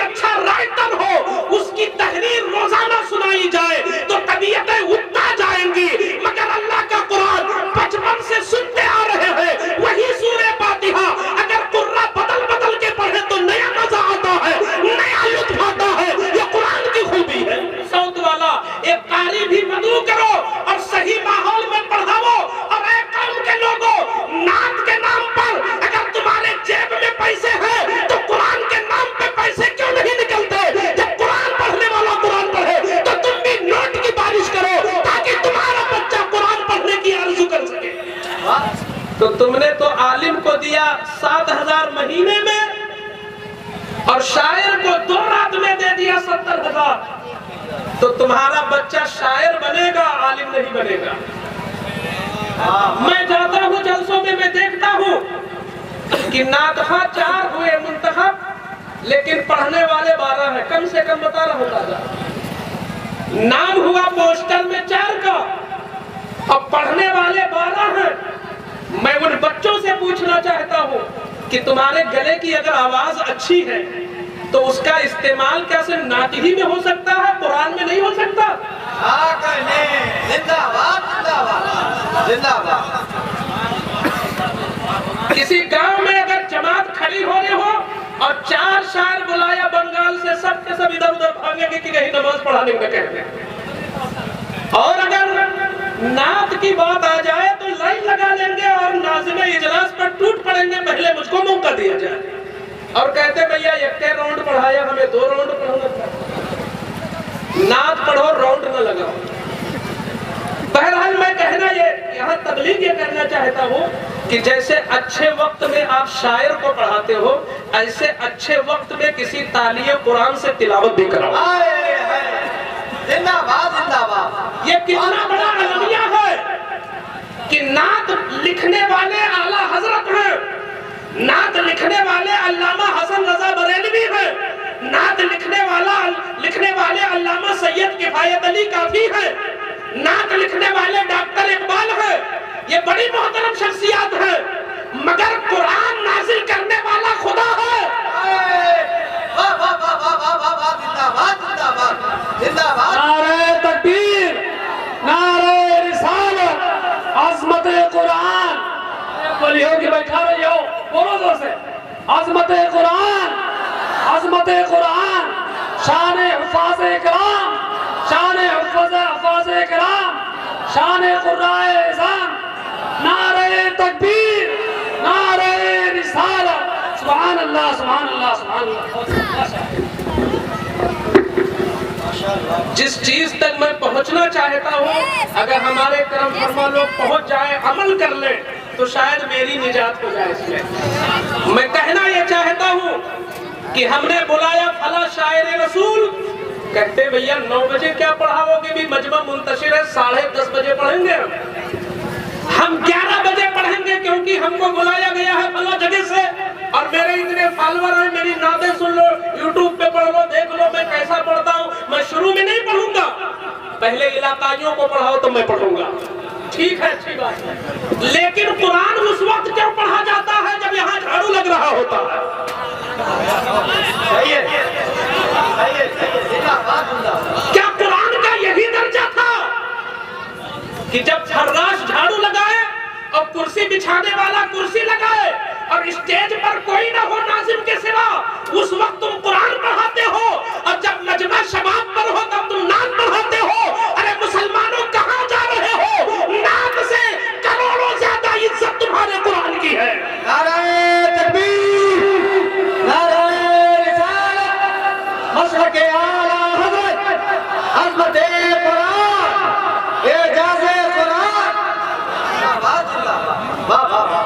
अच्छा राइटर हो, उसकी तहरीर रोजाना सुनाई जाए तो तबीयतें उठता जाएंगी। मगर अल्लाह का कुरान बचपन से सुनते आ रहे हैं, वही सूरह फातिहा अगर कुर्रा बदल बदल के पढ़े तो नया मजा आता है, नया लुत्फ आता है। ये कुरान की खूबी है। सौत वाला एक कारी भी मदऊ करो और सही माहौल में पढ़ाओ। और एक कौम के लोगों, नात के नाम पर अगर तुम्हारे जेब में पैसे हैं तो कुरान के नाम पे पैसे क्यों नहीं निकलते? जब कुरान पढ़ने वाला कुरान पढ़े तो तुम भी नोट की बारिश करो ताकि तुम्हारा बच्चा कुरान पढ़ने की आरज़ू कर सके। तो तुमने तो आलिम को दिया 7,000 महीने में और शायर को 2 रात में दे दिया 70,000। तो तुम्हारा बच्चा शायर बनेगा, आलिम नहीं बनेगा। मैं जाता हूँ जलसों में, मैं देखता हूँ कि नातहा 4 हुए मुंतखब, लेकिन पढ़ने वाले 12 हैं। कम से कम बता रहा हूँ, नाम हुआ पोस्टर में 4 का और पढ़ने वाले 12 हैं। मैं उन बच्चों से पूछना चाहता हूँ कि तुम्हारे गले की अगर आवाज अच्छी है तो उसका इस्तेमाल क्या सिर्फ नातिही में हो सकता है, कुरान में नहीं हो सकता? जिंदाबाद जिंदाबाद जिंदाबाद। किसी गांव में अगर जमात खड़ी होने हो और 4 शायर बुलाया बंगाल से, सब के सब इधर उधर भागेंगे कि कहीं नमाज पढ़ाने में कहते हैं। और अगर नात की बात आ जाए तो लाइन लगा लेंगे और नाज़िम इजलास पर टूट पड़ेंगे, पहले मुझको मौका दिया जाए। और कहते भैया 1 राउंड पढ़ाया, हमें 2 राउंड पढ़ाना। नात पढ़ो, राउंड न लगाओ। बहरहाल मैं कहना ये यहाँ तबलीग ये करना चाहता हूँ कि जैसे अच्छे वक्त में आप शायर को पढ़ाते हो, ऐसे अच्छे वक्त में किसी तालिए कुरान से तिलावत भी कराओ। जिंदाबाद जिंदाबाद। ये कितना बड़ा अलमिया है कि नात लिखने वाले आला हजरत हैं, नात लिखने वाले अल्लामा हसन रजा बरेलवी हैं, नात लिखने वाले अल्लामा सैयद किफायत अली काफी है, नात लिखने वाले डॉक्टर इकबाल है। ये बड़ी मोहतरम शख्सियत है, मगर कुरान नाजिल करने वाला खुदा है। नारे तकबीर, नारे रिसालत, अज़मत कुरान। बोलियो कि बैठा रही हो, बोलो जोर से। अज़मत कुरान, अज़मत कुरान, शान हुफ़ाज़ इकराम, शान हुफ़ाज़ इकराम, शान कुर्राए इज़ाम। नारे तकबीर, नारे रिसालत। सुभान अल्लाह, सुभान अल्लाह, सुभान अल्लाह। जिस चीज तक मैं पहुंचना चाहता हूँ, अगर हमारे करम फरमा लोग पहुंच जाए, अमल कर ले, तो शायद मेरी निजात हो जाए। इसमें मैं कहना यह चाहता हूँ कि हमने बुलाया फला शायर रसूल, कहते भैया 9 बजे क्या पढ़ाओगे, भी मजमा मुंतशिर है, 10:30 बजे पढ़ेंगे। हम 11 बजे पढ़ेंगे क्योंकि हमको बुलाया गया है फला जगह से और मेरे इतने फॉलोअर हैं, मेरी नातें सुन लो, यूट्यूब पे पढ़ लो, देख लो मैं कैसा पढ़ता हूँ। मैं शुरू में नहीं पढ़ूंगा, पहले इलाकाइयों को पढ़ाओ तो मैं पढ़ूंगा। ठीक है, अच्छी बात है, लेकिन कुरान उस वक्त क्यों पढ़ा जाता है जब यहाँ झाड़ू लग रहा होता है? क्या कुरान का यही दर्जा था कि जब फर्राश झाड़ू लगाए और कुर्सी बिछाने वाला कुर्सी लगाए और स्टेज पर कोई ना हो नाज़िम के सिवा, उस वक्त तुम कुरान पढ़ाते हो, और जब मजमा शबाब पर हो तब तुम नात पढ़ाते हो? अरे मुसलमानों, कहाँ जा रहे हो? नात से करोड़ों ज्यादा इज्जत तुम्हारे कुरान की है। नारे तकबीर, नारे रिसालत, मशरक़े आला हज़रत, अज़मत कुरान, एजाज़े कुरान। वाह वाह वाह।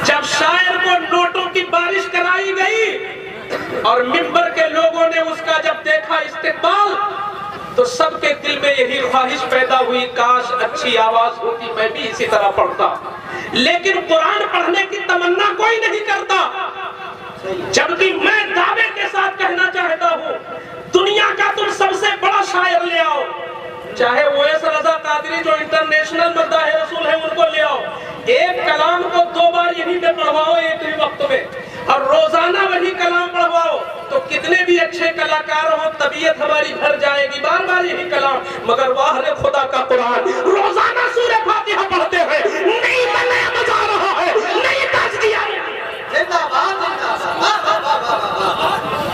जब शायर को नोटों की बारिश कराई गई और मिंबर के लोगों ने उसका जब देखा इस्तेमाल, तो सबके दिल में यही ख्वाहिश पैदा हुई, काश अच्छी आवाज होती, मैं भी इसी तरह पढ़ता। लेकिन कुरान पढ़ने की तमन्ना कोई नहीं करता। जबकि मैं दावे के साथ कहना चाहता हूँ, दुनिया का तुम सबसे बड़ा शायर ले आओ, चाहे ओवैस रज़ा कादरी जो इंटरनेशनल मद्दाह रसूल है उनको ले आओ, एक कलाम को 2 बार यहीं पे पढ़वाओ एक ही वक्त में, और रोजाना वही कलाम पढ़वाओ, तो कितने अच्छे कलाकार हो तबीयत हमारी भर जाएगी, बार बार यही कलाम, मगर वाह रे खुदा का कुरान, रोजाना सूरह फातिहा पढ़ते हैं, नहीं नया मजा आ रहा है, नहीं ताजगी आ रही है।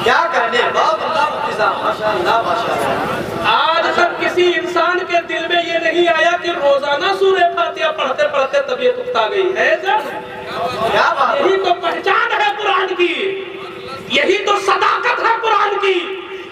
क्या कहने, माशाअल्लाह माशाअल्लाह। आज तक किसी इंसान के दिल में ये नहीं आया कि रोजाना सूरह फातिहा पढ़ते पढ़ते तबीयत उकता गई है। क्या बात, यही तो पहचान है कुरान की, यही तो सदाकत है कुरान की,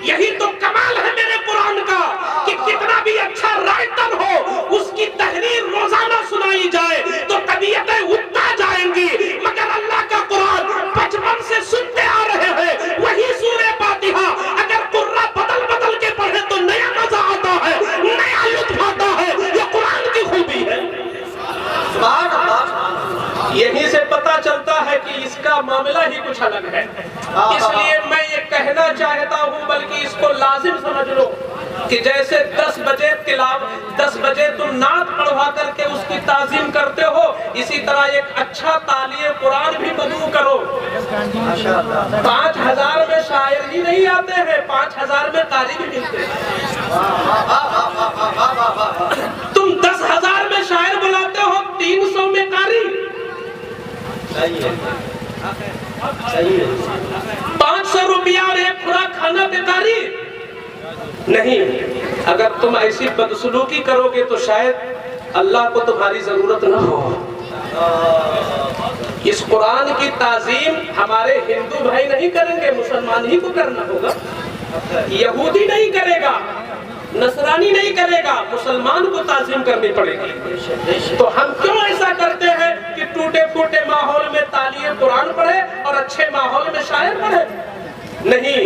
यही तो कमाल है मेरे कुरान का कि कितना भी अच्छा राइटर हो, उसकी तहरीर रोजाना सुनाई जाए तो तबीयतें उकता जाएंगी, मगर अल्लाह का कुरान बचपन से सुनते आ रहे हैं, वही सूरह फातिहा अगर कुर्रा बदल बदल के पढ़े तो नया मजा आता है, नया लुत्फ आता है। ये कुरान की खूबी है। सुभान अल्लाह। यहीं से पता चलता है कि इसका मामला ही कुछ अलग है। इसलिए मैं ये कहना चाहता हूँ, बल्कि इसको लाजिम समझ लो कि जैसे 10 बजे तुम नात पढ़वा करके उसकी ताजीम करते हो, इसी तरह एक अच्छा तालिए कुरान भी बदू करो। 5000 में शायर ही नहीं आते हैं, 5000 में कारी भी मिलते हैं। तुम 10,000 में शायर बुलाते हो, 300 में कारी। सही है, सही है। 500 रुपया और एक खुराक खाना बेकारी नहीं। अगर तुम ऐसी बदसलूकी करोगे तो शायद अल्लाह को तुम्हारी जरूरत ना हो। इस कुरान की ताजीम हमारे हिंदू भाई नहीं करेंगे, मुसलमान ही को करना होगा। यहूदी नहीं करेगा, नसरानी नहीं करेगा, मुसलमान को ताजीम करनी पड़ेगी। तो हम क्यों ऐसा करते हैं कि टूटे फूटे माहौल में तालिए कुरान पढ़े और अच्छे माहौल में शायर पढ़े? नहीं,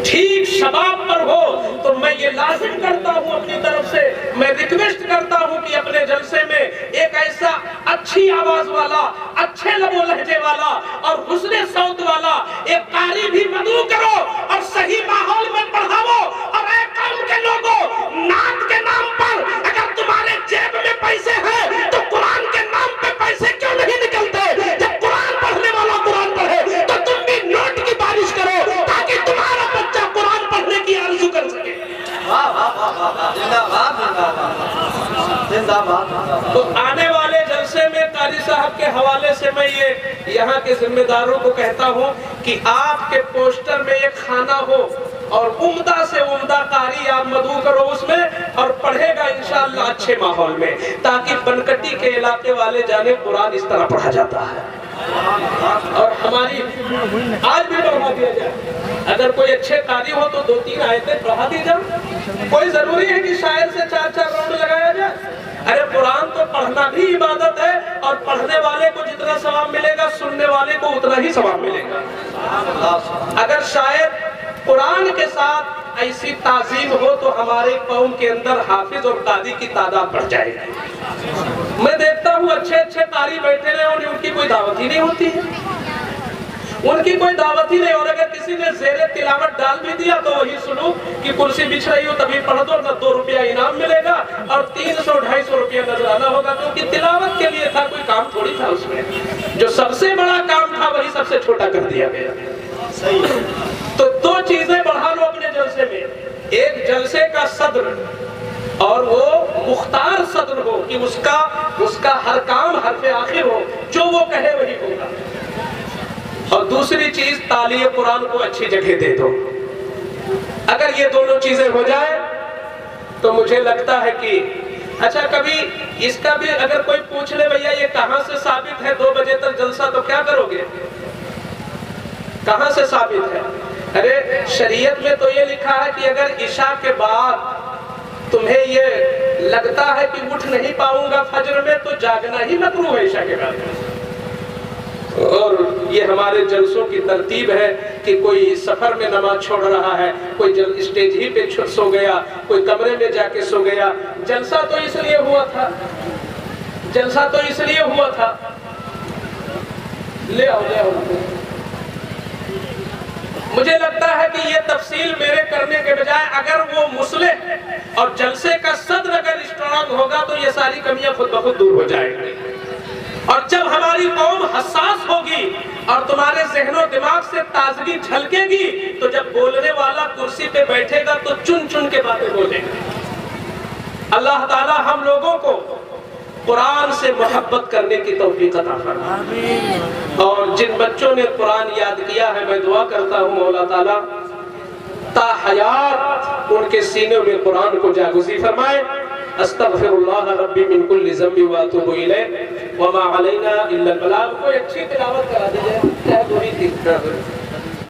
ठीक शबाब पर हो तो मैं ये लाजिम करता हूँ अपनी तरफ से, मैं रिक्वेस्ट करता हूँ कि अपने जलसे में एक ऐसा अच्छी आवाज वाला, अच्छे लबो लहजे वाला और हुस्ने सौत वाला एक कारी भी मदऊ करो और सही माहौल में पढ़ाओ। और ऐ कौम के लोगों, नात के नाम पर अगर तुम्हारे जेब में पैसे हैं तो कुरान के नाम पे पैसे क्यों नहीं निकलते? जब कुरान पढ़ने वाला कुरान पढ़े तो तुम भी नोट की बारिश करो ताकि तुम्हारा बच्चा कुरान पढ़ने की आरज़ू कर सके। जिंदाबाद जिंदाबाद जिंदाबाद। तो आने वाले जलसे में कारी साहब के हवाले से मैं ये यहाँ के जिम्मेदारों को कहता हूँ कि आपके पोस्टर में एक खाना हो और उम्दा से उम्दा कारी आप मदऊ करो उसमें और पढ़ेगा इंशाअल्लाह अच्छे माहौल में, ताकि बनकटी के इलाके वाले जाने कुरान इस तरह पढ़ा जाता है। और हमारी आज भी बढ़ा दिया जाए, अगर कोई अच्छे कारी हो तो 2-3 आयतें बढ़ा दी जाए। कोई जरूरी है कि शायर से 4-4 राउंड लगाया जाए? अरे कुरान तो पढ़ना भी इबादत है और पढ़ने वाले को जितना सवाब मिलेगा सुनने वाले को उतना ही सवाब मिलेगा। अगर शायद कुरान के साथ ऐसी ताजीम हो तो हमारे कौम के अंदर हाफिज और कादी की तादाद बढ़ जाएगी। मैं देखता हूँ अच्छे अच्छे कारी बैठे रहे और उनकी कोई दावत ही नहीं होती है, उनकी कोई दावत ही नहीं। और अगर किसी ने ज़ेरे तिलावत डाल भी दिया तो वही सुनो कि कुर्सी बिछ रही हो तभी पढ़ दो, न 2 रुपया इनाम मिलेगा और 300-250 रुपया नजराना होगा, क्योंकि तिलावत के लिए था, कोई काम थोड़ी था उसमें। जो सबसे बड़ा काम था वही सबसे छोटा कर दिया गया। सही है। तो 2 चीजें बढ़ा लो अपने जलसे में, एक जलसे का सद्र और वो मुख्तार सद्र हो कि उसका हर काम हरफ आखिर हो, जो वो कहे वही होगा। और दूसरी चीज तालिए कुरान को अच्छी जगह दे दो। अगर ये दोनों चीजें हो जाए तो मुझे लगता है कि अच्छा, कभी इसका भी अगर कोई पूछ ले भैया ये कहां से साबित है 2 बजे तक जलसा, तो क्या करोगे? कहां से साबित है? अरे शरीयत में तो ये लिखा है कि अगर इशा के बाद तुम्हें ये लगता है कि उठ नहीं पाऊंगा फजर में तो जागना ही मकरूह है इशा के बाद। और ये हमारे जलसों की तरतीब है कि कोई सफर में नमाज छोड़ रहा है, कोई स्टेज ही पे सो गया, कोई कमरे में जाके सो गया। जलसा तो इसलिए हुआ था, जलसा तो इसलिए हुआ था। ले आओ। मुझे लगता है कि ये तफसील मेरे करने के बजाय अगर वो मुस्लिह और जलसे का सद्र अगर स्ट्रांग होगा तो ये सारी कमियां खुद ब खुद दूर हो जाएंगी। और जब हमारी कौम हसास होगी और तुम्हारे जहनो दिमाग से ताजगी झलकेगी तो जब बोलने वाला कुर्सी पे बैठेगा तो चुन चुन के बातें बोलेगा। अल्लाह ताला हम लोगों को कुरान से मोहब्बत करने की तौफीक अता फरमाए। और जिन बच्चों ने कुरान याद किया है, मैं दुआ करता हूँ मौला ताला ता हयात उनके सीने में कुरान को जागुज़ी फरमाए। अस्तगफिरुल्लाह रब्बी मिन कुल्लि ज़म्बि व अतूबु इलैह व मा अलैना इल्ला अल बलाग। कोई अच्छी तिलावत करा दीजिए, क्या बुरी थी।